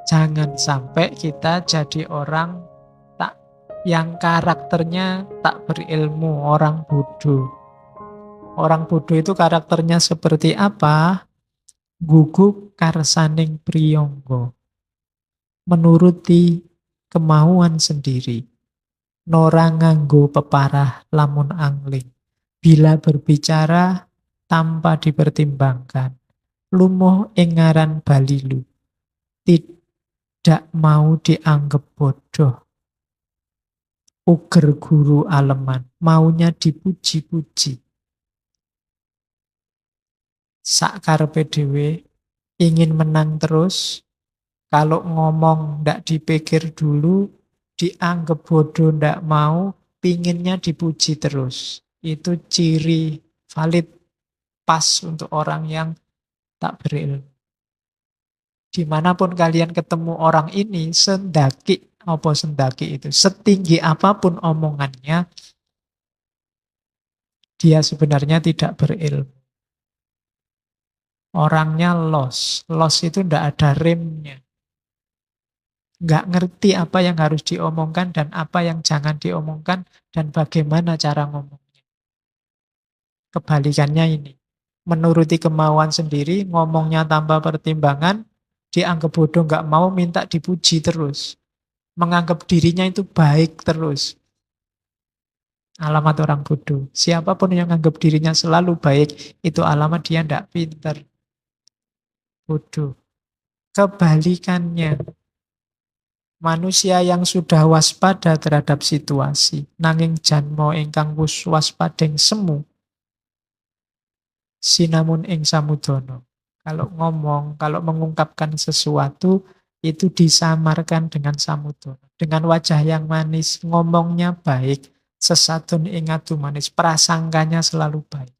Jangan sampai kita jadi orang tak yang karakternya tak berilmu, orang bodoh. Orang bodoh itu karakternya seperti apa? Guguk karsaning priyangga, menuruti kemauan sendiri. Nora nganggo peparah lamun angling. Bila berbicara tanpa dipertimbangkan. Lumuh engaran balilu. Tidak mau dianggap bodoh. Uger guru aleman. Maunya dipuji-puji. Sakarepe dhewe ingin menang terus. Kalau ngomong ndak dipikir dulu, dianggap bodoh ndak mau, pinginnya dipuji terus. Itu ciri valid pas untuk orang yang tak berilmu. Dimanapun kalian ketemu orang ini, sendaki itu, setinggi apapun omongannya, dia sebenarnya tidak berilmu. Orangnya los itu ndak ada remnya. Nggak ngerti apa yang harus diomongkan dan apa yang jangan diomongkan dan bagaimana cara ngomongnya. Kebalikannya ini. Menuruti kemauan sendiri, ngomongnya tanpa pertimbangan, dianggap bodoh nggak mau, minta dipuji terus. Menganggap dirinya itu baik terus. Alamat orang bodoh. Siapapun yang menganggap dirinya selalu baik, itu alamat dia ndak pinter. Bodoh. Kebalikannya, manusia yang sudah waspada terhadap situasi, nanging janmo ingkang wus waspadeng semu, sinamun ing samudono. Kalau ngomong, kalau mengungkapkan sesuatu, itu disamarkan dengan samudono. Dengan wajah yang manis, ngomongnya baik, sesatun ing adu manis, prasangkanya selalu baik.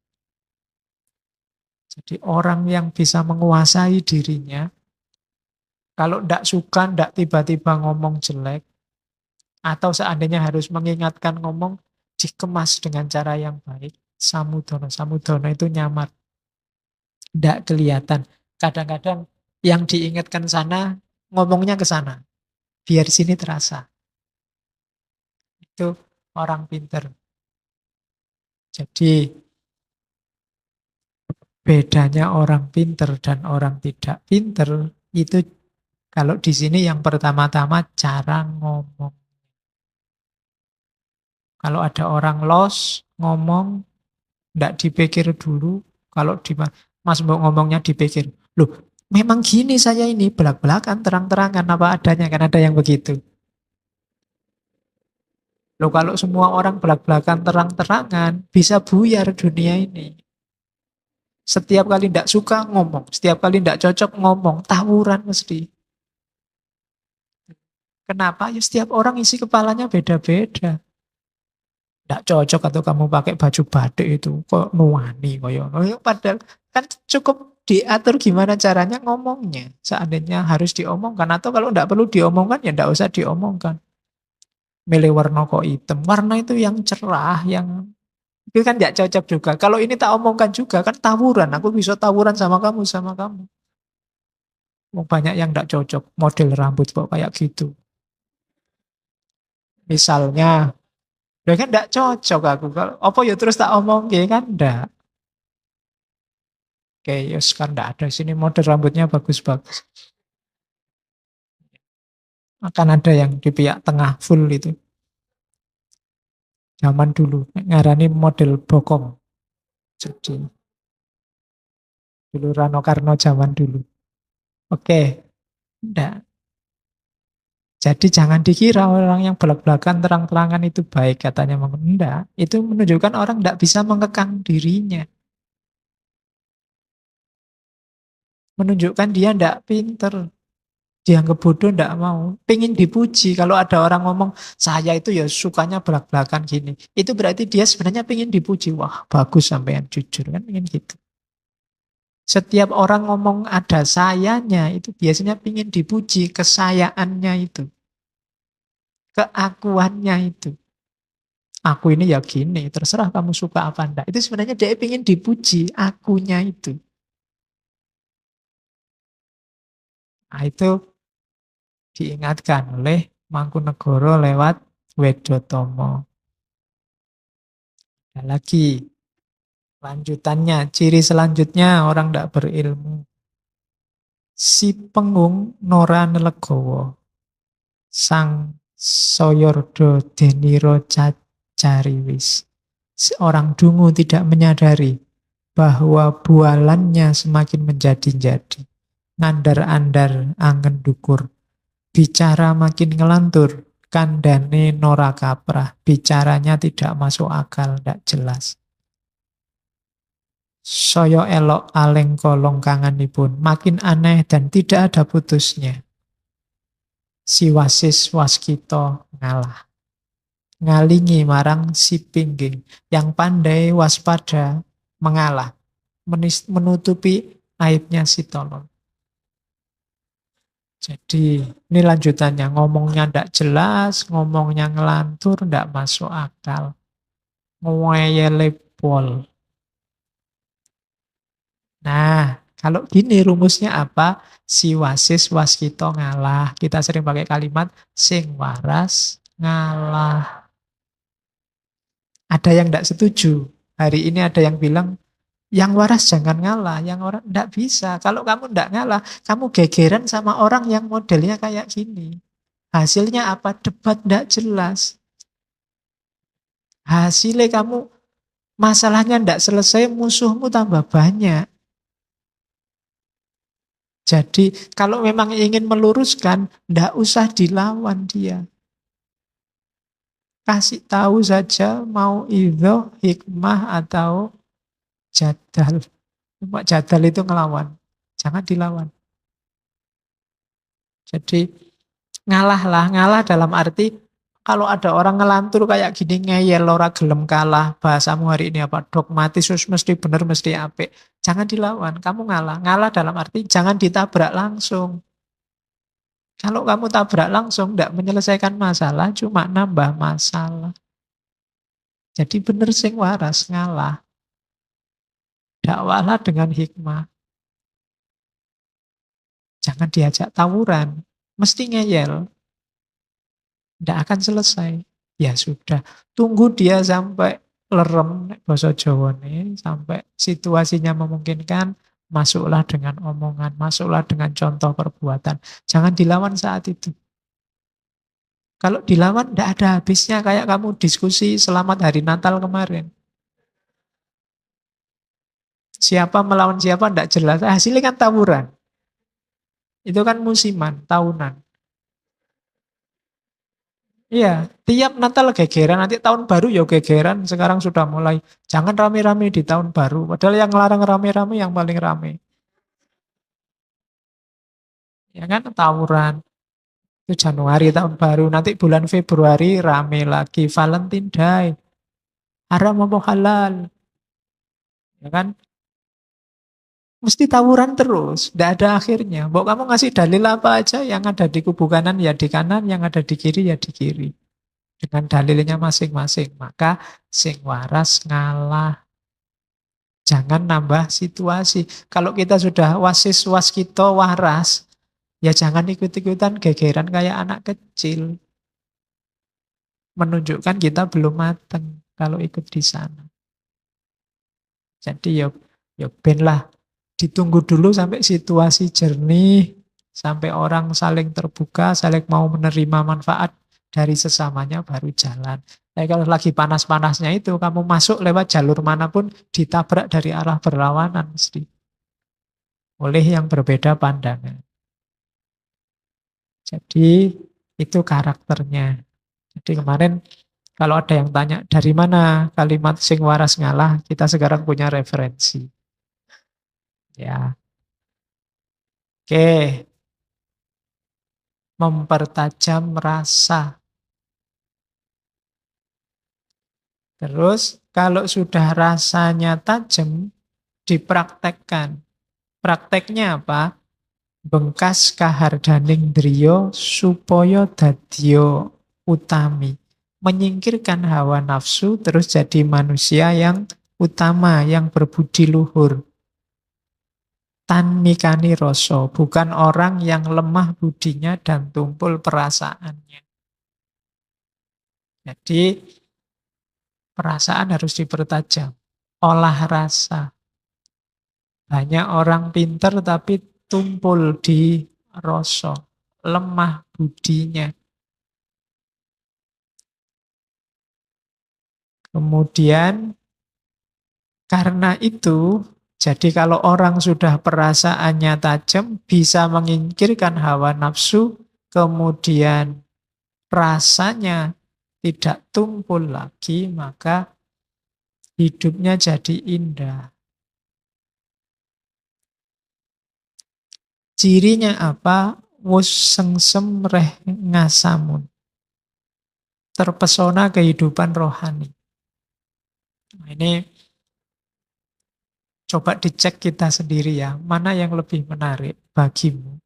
Jadi orang yang bisa menguasai dirinya, kalau ndak suka, ndak tiba-tiba ngomong jelek, atau seandainya harus mengingatkan ngomong, dikemas dengan cara yang baik. Samudono. Samudono itu nyamar. Ndak kelihatan. Kadang-kadang yang diingatkan sana, ngomongnya ke sana. Biar sini terasa. Itu orang pinter. Jadi bedanya orang pinter dan orang tidak pinter, itu kalau di sini yang pertama-tama cara ngomong. Kalau ada orang los, ngomong, ndak dipikir dulu. Kalau di Mas Mbok ngomongnya dipikir. Loh, memang gini saya ini, belak-belakan, terang-terangan, apa adanya. Kan ada yang begitu. Loh, kalau semua orang belak-belakan, terang-terangan, bisa buyar dunia ini. Setiap kali ndak suka, ngomong. Setiap kali ndak cocok, ngomong. Tawuran mesti. Kenapa? Ya setiap orang isi kepalanya beda-beda. Nggak cocok atau kamu pakai baju batik itu kok nuani koyo. Padahal kan cukup diatur gimana caranya ngomongnya. Seandainya harus diomongkan atau kalau nggak perlu diomongkan ya nggak usah diomongkan. Milih warna kok hitam. Warna itu yang cerah, yang itu kan nggak cocok juga. Kalau ini tak omongkan juga kan tawuran. Aku bisa tawuran sama kamu, sama kamu. Banyak yang nggak cocok. Model rambut kok kayak gitu. Misalnya, ya kan nggak cocok aku. Kalau apa ya terus tak omong kan nggak. Oke, ya sekarang enggak ada. Sini model rambutnya bagus-bagus. Akan ada yang di pihak tengah full itu. Zaman dulu. Ngarani model bokong. Jadi, dulu Rano Karno zaman dulu. Oke, enggak. Jadi jangan dikira orang yang belak-belakan terang-terangan itu baik katanya. Enggak. Itu menunjukkan orang enggak bisa mengekang dirinya. Menunjukkan dia enggak pinter. Dianggap bodoh ndak mau. Pengen dipuji. Kalau ada orang ngomong, saya itu ya sukanya belak-belakan gini. Itu berarti dia sebenarnya pengen dipuji. Wah, bagus sampean jujur. Kan pengen gitu. Setiap orang ngomong ada sayanya, itu biasanya pengen dipuji. Kesayaannya itu. Keakuannya itu. Aku ini ya gini, terserah kamu suka apa enggak. Itu sebenarnya dia pengen dipuji. Akunya itu. Nah, itu diingatkan oleh Mangkunegara lewat Wedotomo. Ada lagi lanjutannya, ciri selanjutnya orang tidak berilmu. Si Pengung Nora Nelegowo, Sang Soyordo Deniro Cacariwis. Seorang dungu tidak menyadari bahwa bualannya semakin menjadi-jadi. Ngandar-andar angen dukur. Bicara makin ngelantur. Kandane Nora Kaprah. Bicaranya tidak masuk akal, tidak jelas. Soyo elok aleng kolong kanganipun. Makin aneh dan tidak ada putusnya. Si Wasis Waskito ngalah. Ngalingi marang si Pingging. Yang pandai waspada mengalah. Menutupi aibnya si Tolong. Jadi ini lanjutannya. Ngomongnya tidak jelas, ngomongnya ngelantur, tidak masuk akal. Ngeyele pol. Nah, kalau gini rumusnya apa? Si Wasis Waskito ngalah. Kita sering pakai kalimat sing waras ngalah. Ada yang tidak setuju. Hari ini ada yang bilang, yang waras jangan ngalah, yang orang tidak bisa. Kalau kamu tidak ngalah, kamu gegeran sama orang yang modelnya kayak gini. Hasilnya apa? Debat tidak jelas. Hasilnya kamu, masalahnya tidak selesai, musuhmu tambah banyak. Jadi kalau memang ingin meluruskan, tidak usah dilawan dia. Kasih tahu saja mau idho, hikmah atau jadal. Cuma jadal itu ngelawan. Jangan dilawan. Jadi ngalah dalam arti kalau ada orang ngelantur kayak gini ngeyel ora gelem kalah. Bahasamu hari ini apa? Dogmatis mesti benar mesti apik. Jangan dilawan, kamu ngalah. Ngalah dalam arti jangan ditabrak langsung. Kalau kamu tabrak langsung tidak menyelesaikan masalah, cuma nambah masalah. Jadi bener sing waras ngalah. Dakwahlah dengan hikmah. Jangan diajak tawuran. Mesti ngeyel. Tidak akan selesai. Ya sudah. Tunggu dia sampai lerem, bahasa Jawa nih, sampai situasinya memungkinkan, masuklah dengan omongan, masuklah dengan contoh perbuatan. Jangan dilawan saat itu. Kalau dilawan tidak ada habisnya kayak kamu diskusi selamat hari Natal kemarin. Siapa melawan siapa tidak jelas. Hasilnya kan tawuran. Itu kan musiman, tahunan. Iya, tiap Natal gegeran, nanti tahun baru ya gegeran. Sekarang sudah mulai. Jangan rame-rame di tahun baru. Padahal yang larang rame-rame yang paling rame. Ya kan, tawuran. Itu Januari tahun baru. Nanti bulan Februari rame lagi. Valentine Day. Haram apa halal. Ya kan, mesti tawuran terus, tidak ada akhirnya. Mbok kamu ngasih dalil apa aja, yang ada di kubu kanan ya di kanan, yang ada di kiri ya di kiri. Dengan dalilnya masing-masing. Maka sing waras ngalah. Jangan nambah situasi. Kalau kita sudah wasis waskito waras, ya jangan ikut-ikutan gegeran kayak anak kecil. Menunjukkan kita belum matang kalau ikut di sana. Jadi ya ben lah. Ditunggu dulu sampai situasi jernih, sampai orang saling terbuka, saling mau menerima manfaat dari sesamanya baru jalan. Tapi kalau lagi panas-panasnya itu, kamu masuk lewat jalur manapun, ditabrak dari arah berlawanan mesti. Oleh yang berbeda pandangan. Jadi itu karakternya. Jadi kemarin kalau ada yang tanya, dari mana kalimat sing waras ngalah, kita sekarang punya referensi. Ya. Oke. Mempertajam rasa. Terus kalau sudah rasanya tajam, dipraktekkan. Prakteknya apa? Bengkas kahardaning driya supaya dadya utami. Menyingkirkan hawa nafsu terus jadi manusia yang utama, yang berbudi luhur. tanikani rasa, bukan orang yang lemah budinya dan tumpul perasaannya. Jadi perasaan harus dipertajam. Olah rasa. Banyak orang pinter tapi tumpul di rasa, lemah budinya. Kemudian karena itu, jadi kalau orang sudah perasaannya tajam, bisa menyingkirkan hawa nafsu, kemudian rasanya tidak tumpul lagi, maka hidupnya jadi indah. Cirinya apa? Wus sengsem reh ngasamun. Terpesona kehidupan rohani. Nah, ini coba dicek kita sendiri ya, mana yang lebih menarik bagimu?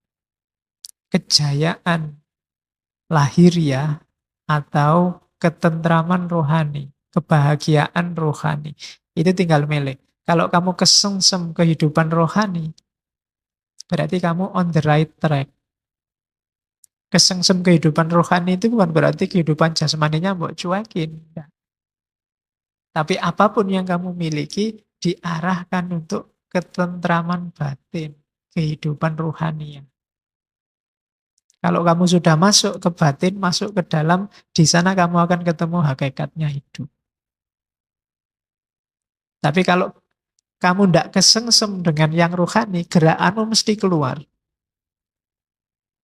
Kejayaan lahiriah atau ketentraman rohani, kebahagiaan rohani. Itu tinggal milih. Kalau kamu kesengsem kehidupan rohani, berarti kamu on the right track. Kesengsem kehidupan rohani itu bukan berarti kehidupan jasmaninya mbok cuekin. Nah, tapi apapun yang kamu miliki diarahkan untuk ketentraman batin, kehidupan rohani. Kalau kamu sudah masuk ke batin, masuk ke dalam, di sana kamu akan ketemu hakikatnya hidup. Tapi kalau kamu tidak kesengsem dengan yang rohani, gerakanmu mesti keluar.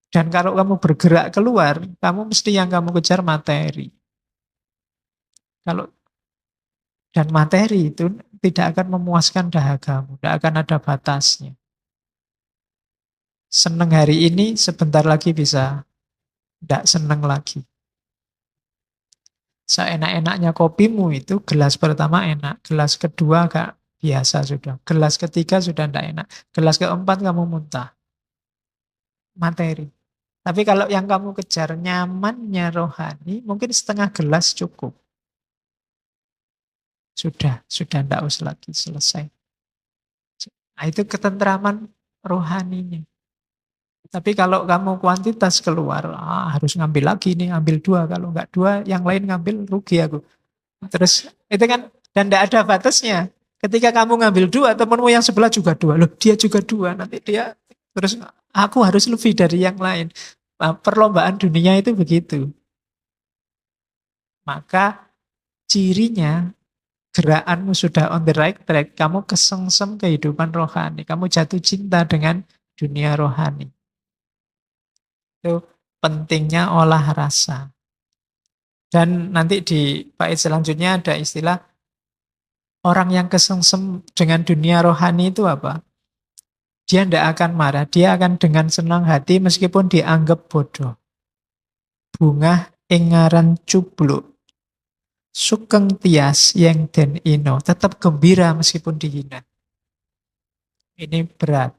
Dan kalau kamu bergerak keluar, kamu mesti yang kamu kejar materi. Kalau dan materi itu tidak akan memuaskan dahagamu, tidak akan ada batasnya. Seneng hari ini, sebentar lagi bisa tidak seneng lagi. Seenak-enaknya kopimu itu, gelas pertama enak, gelas kedua agak biasa sudah, gelas ketiga sudah tidak enak, gelas keempat kamu muntah. Materi. Tapi kalau yang kamu kejar nyamannya rohani, mungkin setengah gelas cukup. Sudah tidak usah lagi, selesai. Nah, itu ketentraman rohaninya. Tapi kalau kamu kuantitas keluar, harus ngambil lagi nih, ambil dua. Kalau enggak dua, yang lain ngambil, rugi aku. Terus itu kan, dan tidak ada batasnya. Ketika kamu ngambil dua, temanmu yang sebelah juga dua. Loh, dia juga dua. Nanti dia, terus aku harus lebih dari yang lain. Nah, perlombaan dunia itu begitu. Maka cirinya, gerakanmu sudah on the right track, kamu kesengsem kehidupan rohani. Kamu jatuh cinta dengan dunia rohani. Itu pentingnya olah rasa. Dan nanti di bait selanjutnya ada istilah orang yang kesengsem dengan dunia rohani itu apa? Dia tidak akan marah, dia akan dengan senang hati meskipun dianggap bodoh. Bungah ingaran cubluk, sukeng tias yang den ino, tetap gembira meskipun dihina. Ini berat.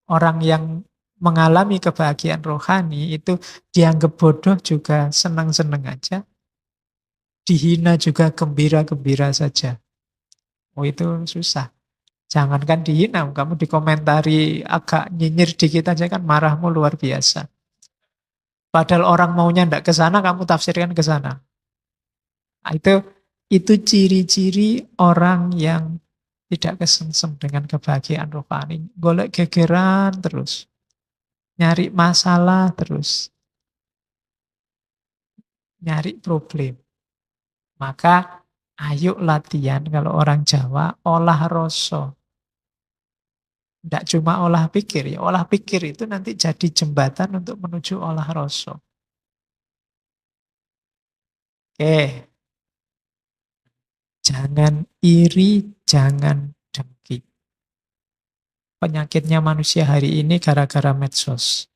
Orang yang mengalami kebahagiaan rohani itu dianggap bodoh juga senang-senang aja. Dihina juga gembira-gembira saja. Oh, itu susah. Jangankan dihina, kamu dikomentari agak nyinyir dikit aja kan marahmu luar biasa. Padahal orang maunya ndak ke sana, kamu tafsirkan ke sana. Nah, itu ciri-ciri orang yang tidak kesengsem dengan kebahagiaan rohani. Golek gegeran terus. Nyari masalah terus. Nyari problem. Maka ayo latihan kalau orang Jawa olah rasa. Tidak cuma olah pikir, ya olah pikir itu nanti jadi jembatan untuk menuju olah rasa. Oke, jangan iri, jangan dengki. Penyakitnya manusia hari ini gara-gara medsos.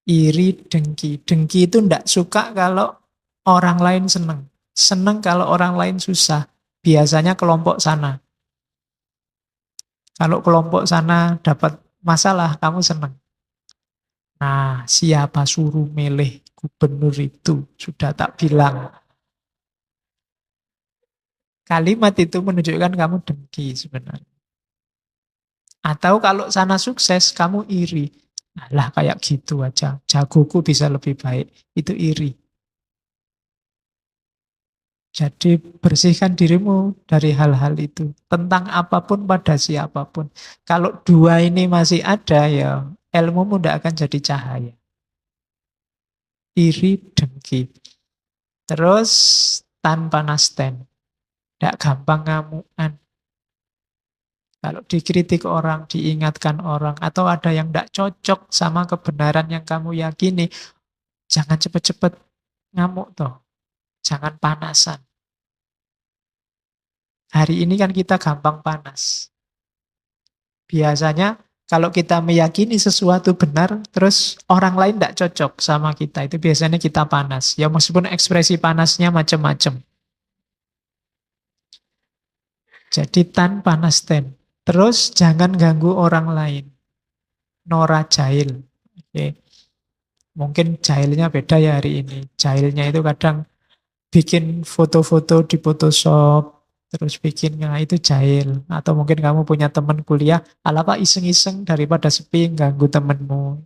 Iri, dengki. Dengki itu tidak suka kalau orang lain senang. Senang kalau orang lain susah. Biasanya kelompok sana. Kalau kelompok sana dapat masalah, kamu senang. Nah, siapa suruh milih gubernur itu? Sudah tak bilang. Kalimat itu menunjukkan kamu dengki sebenarnya. Atau kalau sana sukses, kamu iri. Alah kayak gitu aja, jagoku bisa lebih baik. Itu iri. Jadi bersihkan dirimu dari hal-hal itu. Tentang apapun pada siapapun. Kalau dua ini masih ada ya ilmumu tidak akan jadi cahaya. Iri, dengki. Terus tanpa nasten. Tidak gampang ngamuan. Kalau dikritik orang, diingatkan orang, atau ada yang tidak cocok sama kebenaran yang kamu yakini, jangan cepet-cepet ngamuk toh. Jangan panasan. Hari ini kan kita gampang panas. Biasanya kalau kita meyakini sesuatu benar, terus orang lain tidak cocok sama kita, itu biasanya kita panas. Ya meskipun ekspresi panasnya macam-macam. Jadi tan panas ten. Terus jangan ganggu orang lain. Nora jahil. Oke. Mungkin jahilnya beda ya hari ini. Jahilnya itu kadang bikin foto-foto di Photoshop, terus bikin, nah itu jahil. Atau mungkin kamu punya teman kuliah, ala pak iseng-iseng daripada sepi ganggu temenmu.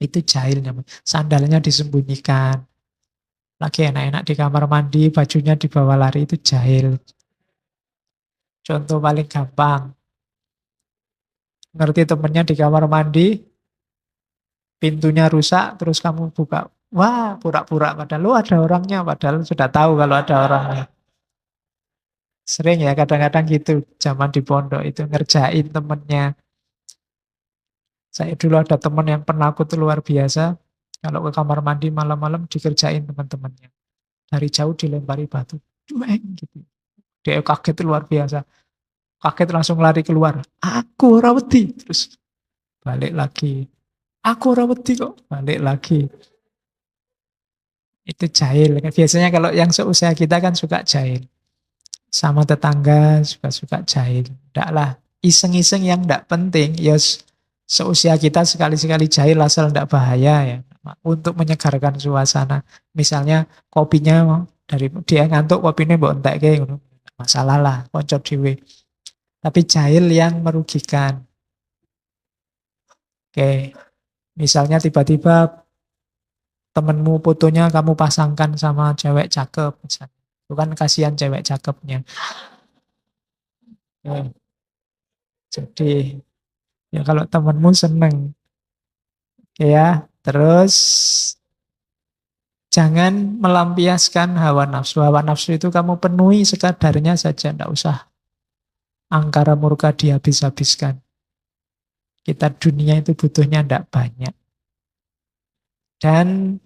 Itu jahil namanya. Sandalnya disembunyikan. Lagi enak-enak di kamar mandi, bajunya dibawa lari, itu jahil. Contoh paling gampang. Ngerti temennya di kamar mandi, pintunya rusak, terus kamu buka. Wah, pura-pura. Padahal lu ada orangnya, padahal sudah tahu kalau ada orangnya. Sering ya kadang-kadang gitu, zaman di pondok itu ngerjain temennya. Saya dulu ada teman yang penakut luar biasa. Kalau ke kamar mandi malam-malam dikerjain teman-temannya. Dari jauh dilempari batu. Dueng gitu. Dia kaget luar biasa. Kaget langsung lari keluar. Aku ora wedi. Terus balik lagi. Aku ora wedi kok. Balik lagi. Itu jahil. Biasanya kalau yang seusia kita kan suka jahil. Sama tetangga suka-suka jahil. Ndak lah. Iseng-iseng yang ndak penting. Ya seusia kita sekali-sekali jahil asal ndak bahaya ya. Untuk menyegarkan suasana. Misalnya kopinya dari dia ngantuk kopinya mbok entekke ngono. Masalah lah, konco dhewe. Tapi jahil yang merugikan. Oke, misalnya tiba-tiba temenmu fotonya kamu pasangkan sama cewek cakep misalnya. Itu kan kasihan cewek cakepnya. Oke. Jadi ya kalau temenmu seneng ya, terus jangan melampiaskan hawa nafsu. Hawa nafsu itu kamu penuhi sekadarnya saja, tidak usah angkara murka dihabis-habiskan. Kita dunia itu butuhnya tidak banyak. Dan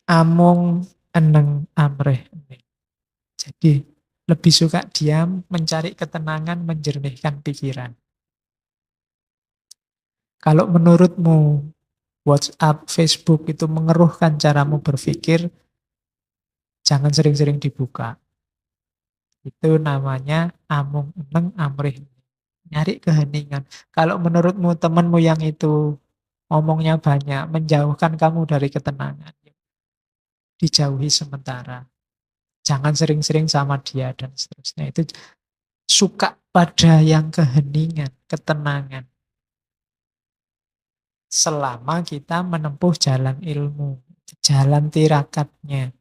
amung eneng amreh. Jadi lebih suka diam, mencari ketenangan, menjernihkan pikiran. Kalau menurutmu WhatsApp, Facebook itu mengeruhkan caramu berpikir, jangan sering-sering dibuka. Itu namanya amung eneng amrih. Nyari keheningan. Kalau menurutmu temanmu yang itu ngomongnya banyak, menjauhkan kamu dari ketenangan, dijauhi sementara. Jangan sering-sering sama dia dan seterusnya. Itu suka pada yang keheningan, ketenangan. Selama kita menempuh jalan ilmu, jalan tirakatnya.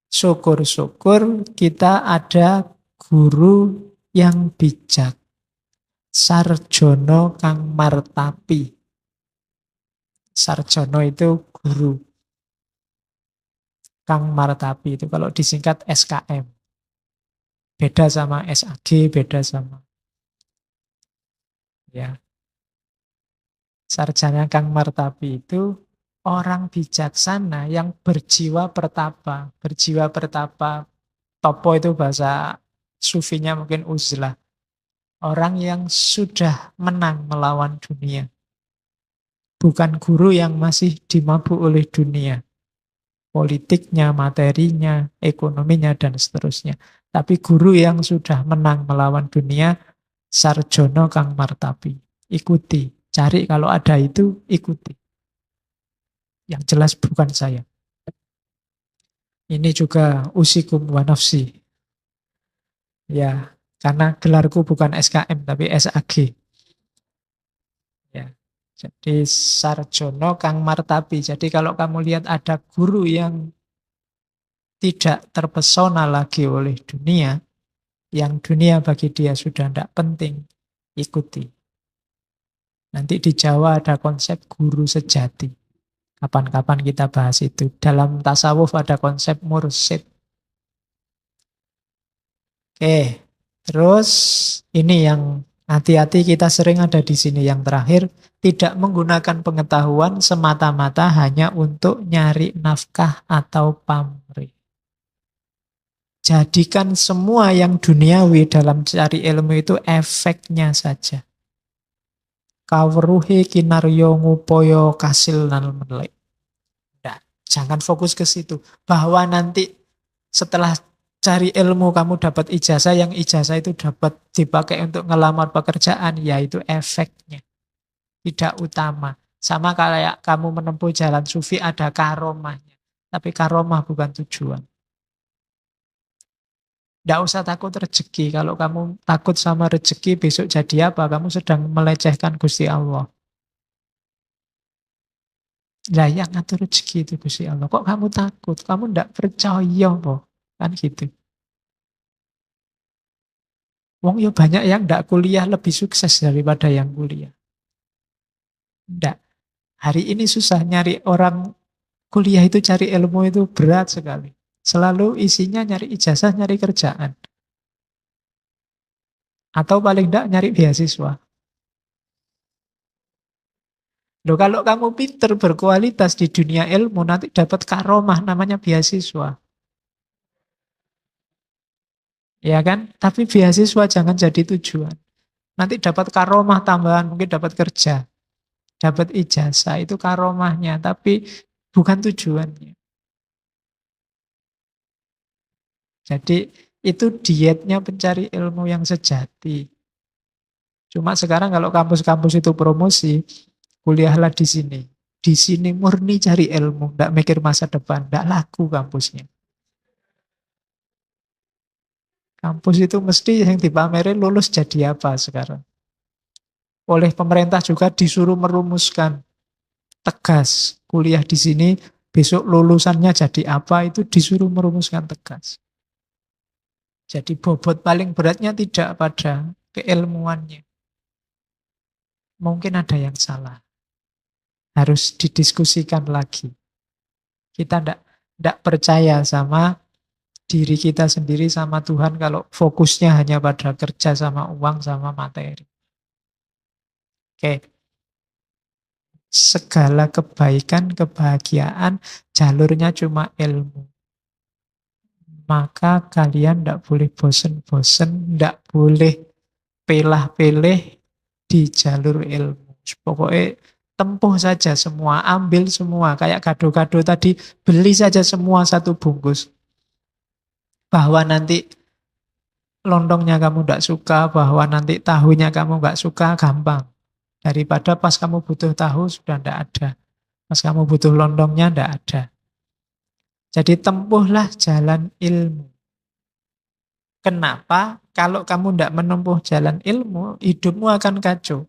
Syukur-syukur kita ada guru yang bijak. Sarjono kang martapi. Sarjono itu guru. Kang martapi itu kalau disingkat SKM. Beda sama SAG, beda sama ya. Sarjana kang martapi itu orang bijaksana yang berjiwa pertapa. Berjiwa pertapa, topo itu bahasa sufinya mungkin uzlah. Orang yang sudah menang melawan dunia. Bukan guru yang masih dimabuk oleh dunia. Politiknya, materinya, ekonominya, dan seterusnya. Tapi guru yang sudah menang melawan dunia, sarjono kang martapi. Ikuti, cari kalau ada itu, ikuti. Yang jelas bukan saya. Ini juga usikum wa nafsi. Ya, Karena gelarku bukan SKM tapi SAG. Ya. Jadi sarjono kang martapi. Jadi kalau kamu lihat ada guru yang tidak terpesona lagi oleh dunia, yang dunia bagi dia sudah tidak penting, ikuti. Nanti di Jawa ada konsep guru sejati. Kapan-kapan kita bahas itu. Dalam tasawuf ada konsep mursyid. Oke, terus ini yang hati-hati kita sering ada di sini yang terakhir. Tidak menggunakan pengetahuan semata-mata hanya untuk nyari nafkah atau pamrih. Jadikan semua yang duniawi dalam cari ilmu itu efeknya saja. Kawruhe kinaryo ngupoyo kasil nal melek. Nah, jangan fokus ke situ. Bahwa nanti setelah cari ilmu kamu dapat ijazah, yang ijazah itu dapat dipakai untuk ngelamar pekerjaan, yaitu efeknya. Tidak utama. Sama kayak kamu menempuh jalan sufi ada karomahnya. Tapi karomah bukan tujuan. Tidak usah takut rezeki. Kalau kamu takut sama rezeki, besok jadi apa? Kamu sedang melecehkan Gusti Allah. Lah yang ngatur rezeki itu Gusti Allah. Kok kamu takut? Kamu tidak percaya kok. Kan gitu. Wong ya banyak yang tidak kuliah lebih sukses daripada yang kuliah. Tidak. Hari ini susah nyari orang kuliah itu cari ilmu itu berat sekali. Selalu isinya nyari ijazah, nyari kerjaan. Atau paling tidak nyari beasiswa. Loh, kalau kamu pinter berkualitas di dunia ilmu, nanti dapat karomah namanya beasiswa. Ya kan? Tapi beasiswa jangan jadi tujuan. Nanti dapat karomah tambahan, mungkin dapat kerja. Dapat ijazah, itu karomahnya. Tapi bukan tujuannya. Jadi itu dietnya pencari ilmu yang sejati. Cuma sekarang kalau kampus-kampus itu promosi, kuliahlah di sini. Di sini murni cari ilmu, tidak mikir masa depan, tidak laku kampusnya. Kampus itu mesti yang dipamerin lulus jadi apa sekarang. Oleh pemerintah juga disuruh merumuskan tegas. Kuliah di sini, besok lulusannya jadi apa, itu disuruh merumuskan tegas. Jadi bobot paling beratnya tidak pada keilmuannya. Mungkin ada yang salah. Harus didiskusikan lagi. Kita tidak percaya sama diri kita sendiri sama Tuhan kalau fokusnya hanya pada kerja sama uang sama materi. Oke. Segala kebaikan, kebahagiaan, jalurnya cuma ilmu. Maka kalian tidak boleh bosen-bosen, tidak boleh pelah-peleh di jalur ilmu. Pokoknya tempuh saja semua, ambil semua. Kayak gado-gado tadi, beli saja semua satu bungkus. Bahwa nanti lontongnya kamu tidak suka, bahwa nanti tahunya kamu nggak suka, gampang. Daripada pas kamu butuh tahu, sudah tidak ada. Pas kamu butuh lontongnya, tidak ada. Jadi tempuhlah jalan ilmu. Kenapa? Kalau kamu tidak menempuh jalan ilmu, hidupmu akan kacau.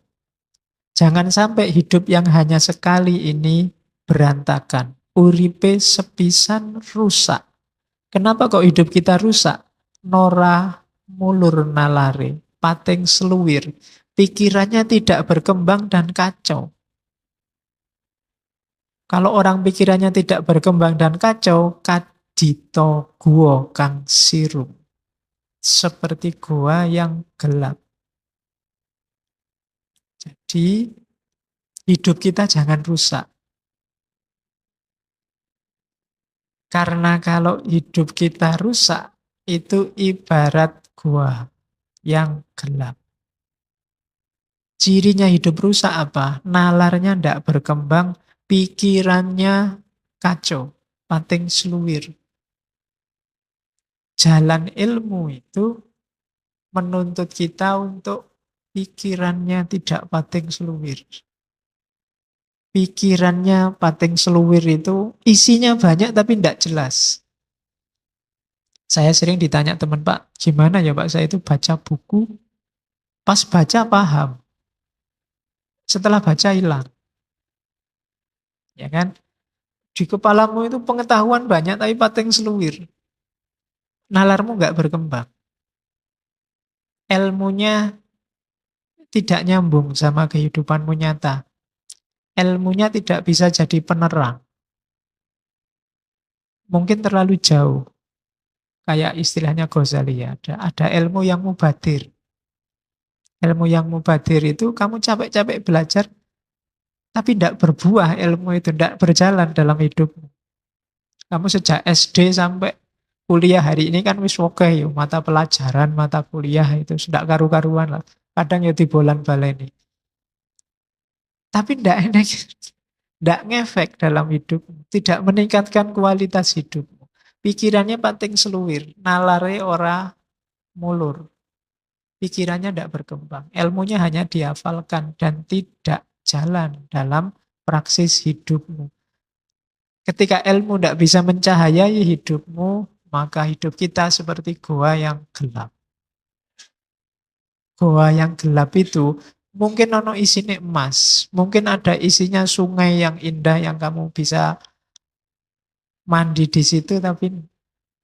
Jangan sampai hidup yang hanya sekali ini berantakan. Uripe sepisan rusak. Kenapa kok hidup kita rusak? Nora mulur nalare, pating seluwir. Pikirannya tidak berkembang dan kacau. Kalau orang pikirannya tidak berkembang dan kacau, kadito guo kang sirum. Seperti gua yang gelap. Jadi hidup kita jangan rusak. Karena kalau hidup kita rusak, itu ibarat gua yang gelap. Cirinya hidup rusak apa? Nalarnya tidak berkembang, pikirannya kacau, pating seluwir. Jalan ilmu itu menuntut kita untuk pikirannya tidak pating seluwir. Pikirannya pating seluwir itu isinya banyak tapi tidak jelas. Saya sering ditanya teman, Pak, gimana ya Pak, saya itu baca buku, pas baca paham, setelah baca hilang. Ya kan? Di kepalamu itu pengetahuan banyak, tapi pating seluwir. Nalarmu nggak berkembang. Ilmunya tidak nyambung sama kehidupanmu nyata. Ilmunya tidak bisa jadi penerang. Mungkin terlalu jauh. Kayak istilahnya Ghazali ya. Ada ilmu yang mubadir. Ilmu yang mubadir itu kamu capek-capek belajar, tapi tidak berbuah ilmu itu, tidak berjalan dalam hidupmu. Kamu sejak SD sampai kuliah hari ini kan wis oke yo, mata pelajaran, mata kuliah itu sudah karu-karuan lah. Kadang ya dibolan baleni. Tapi tidak enak, tidak ngefek dalam hidupmu, tidak meningkatkan kualitas hidupmu. Pikirannya pating seluwir, nalare ora mulur. Pikirannya tidak berkembang. Ilmunya hanya dihafalkan dan tidak jalan dalam praksis hidupmu. Ketika ilmu tidak bisa mencahayai hidupmu, maka hidup kita seperti goa yang gelap. Goa yang gelap itu mungkin ono isinya emas, mungkin ada isinya sungai yang indah yang kamu bisa mandi di situ, tapi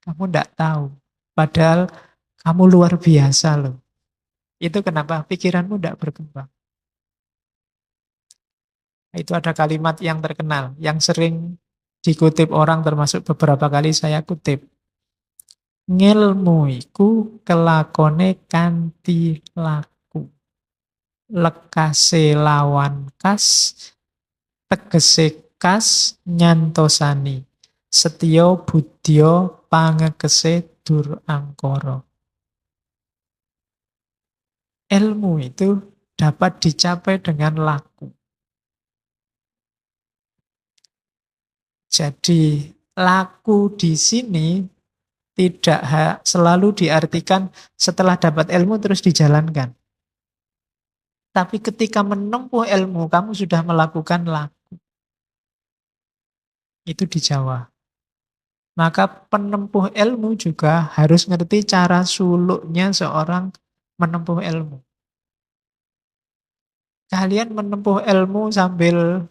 kamu tidak tahu. Padahal kamu luar biasa loh. Itu kenapa pikiranmu tidak berkembang. Itu ada kalimat yang terkenal, yang sering dikutip orang, termasuk beberapa kali saya kutip. Ngilmu iku kelakone kanthi laku. Lekase lawan kas, tegese kas nyantosani. Setya budya pangekese dur angkara. Ilmu itu dapat dicapai dengan laku. Jadi laku di sini tidak selalu diartikan setelah dapat ilmu terus dijalankan. Tapi ketika menempuh ilmu, kamu sudah melakukan laku. Itu di Jawa. Maka penempuh ilmu juga harus ngerti cara suluknya seorang menempuh ilmu. Kalian menempuh ilmu sambil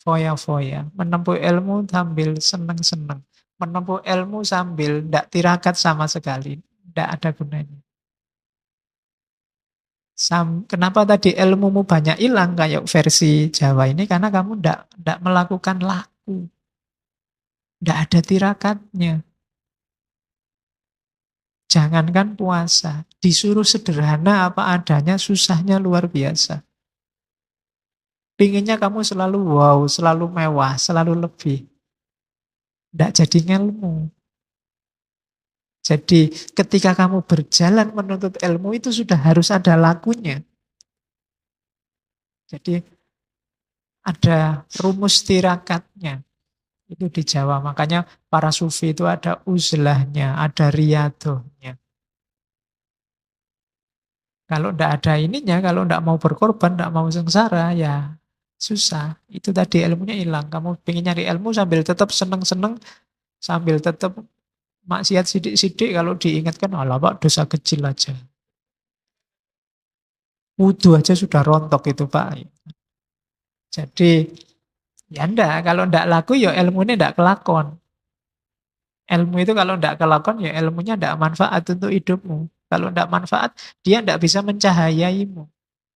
foya-foya, menempuh ilmu sambil seneng-seneng, menempuh ilmu sambil tidak tirakat sama sekali, tidak ada gunanya. Kenapa tadi ilmumu banyak hilang kayak versi Jawa ini? Karena kamu tidak melakukan laku, tidak ada tirakatnya. Jangankan puasa, disuruh sederhana apa adanya, susahnya luar biasa. Pinginnya kamu selalu wow, selalu mewah, selalu lebih. Tidak jadi ilmu. Jadi ketika kamu berjalan menuntut ilmu itu sudah harus ada lakunya. Jadi ada rumus tirakatnya. Itu di Jawa. Makanya para sufi itu ada uzlahnya, ada riadohnya. Kalau tidak ada ininya, kalau tidak mau berkorban, tidak mau sengsara, ya susah. Itu tadi ilmunya hilang. Kamu ingin nyari ilmu sambil tetap seneng-seneng, sambil tetap maksiat sidik-sidik, kalau diingatkan, alah Pak, dosa kecil aja. Wudhu aja sudah rontok itu Pak. Jadi, ya enggak, kalau enggak laku ya ilmunya enggak kelakon. Ilmu itu kalau enggak kelakon ya ilmunya enggak manfaat untuk hidupmu. Kalau enggak manfaat, dia enggak bisa mencahayaimu.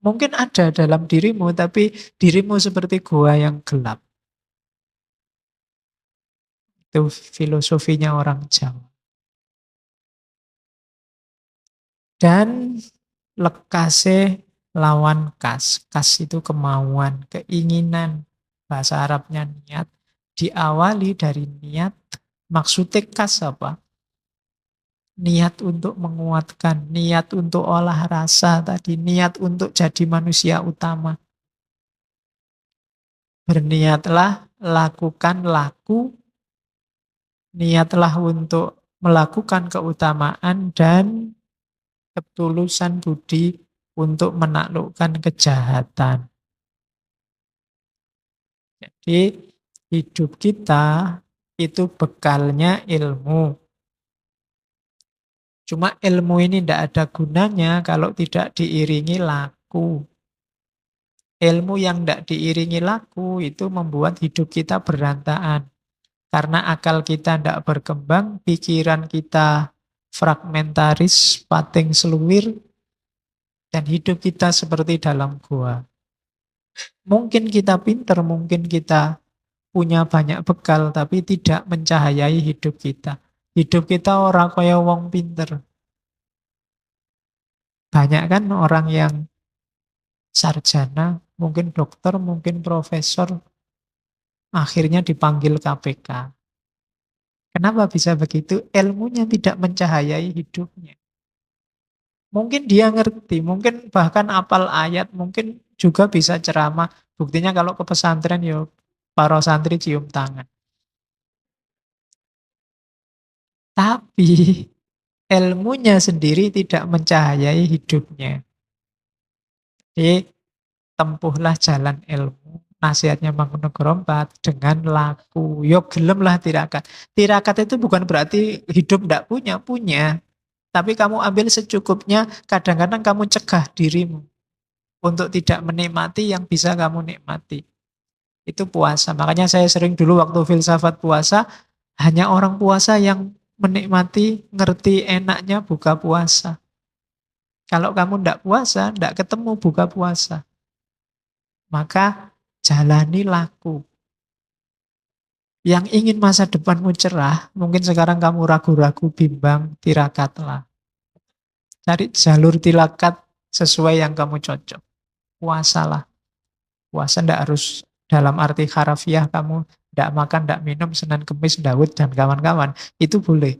Mungkin ada dalam dirimu, tapi dirimu seperti gua yang gelap. Itu filosofinya orang Jawa. Dan lekase lawan kas. Kas itu kemauan, keinginan. Bahasa Arabnya niat. Diawali dari niat. Maksudnya kas apa? Niat untuk menguatkan, niat untuk olah rasa tadi, niat untuk jadi manusia utama. Berniatlah, lakukan laku, niatlah untuk melakukan keutamaan dan ketulusan budi untuk menaklukkan kejahatan. Jadi hidup kita itu bekalnya ilmu. Cuma ilmu ini tidak ada gunanya kalau tidak diiringi laku. Ilmu yang tidak diiringi laku itu membuat hidup kita berantakan. Karena akal kita tidak berkembang, pikiran kita fragmentaris, pating seluwir, dan hidup kita seperti dalam gua. Mungkin kita pinter, mungkin kita punya banyak bekal, tapi tidak mencahayai hidup kita. Hidup kita orang kaya wong pinter. Banyak kan orang yang sarjana, mungkin dokter, mungkin profesor, akhirnya dipanggil KPK. Kenapa bisa begitu? Ilmunya tidak mencahayai hidupnya. Mungkin dia ngerti, mungkin bahkan apal ayat, mungkin juga bisa ceramah. Buktinya kalau ke pesantren ya para santri cium tangan. Tapi ilmunya sendiri tidak mencahayai hidupnya. Jadi tempuhlah jalan ilmu. Nasihatnya Mangkunegoro IV dengan laku. Yo gelemlah tirakat. Tirakat itu bukan berarti hidup tidak punya, punya. Tapi kamu ambil secukupnya, kadang-kadang kamu cegah dirimu untuk tidak menikmati yang bisa kamu nikmati. Itu puasa. Makanya saya sering dulu waktu filsafat puasa, hanya orang puasa yang menikmati, ngerti enaknya buka puasa. Kalau kamu tidak puasa, tidak ketemu buka puasa. Maka jalani laku. Yang ingin masa depanmu cerah, mungkin sekarang kamu ragu-ragu, bimbang, tirakatlah. Cari jalur tirakat sesuai yang kamu cocok. Puasalah. Puasa tidak harus dalam arti harafiah kamu tidak makan, tidak minum, Senin Kemis, Daud, dan kawan-kawan. Itu boleh.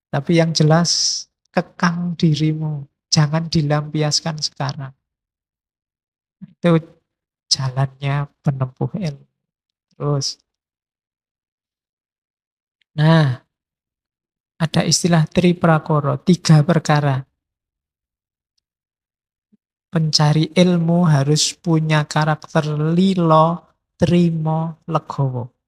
Tapi yang jelas, kekang dirimu. Jangan dilampiaskan sekarang. Itu jalannya penempuh ilmu. Terus. Nah, ada istilah triprakara, 3 perkara. Pencari ilmu harus punya karakter lilo, trimo, legowo.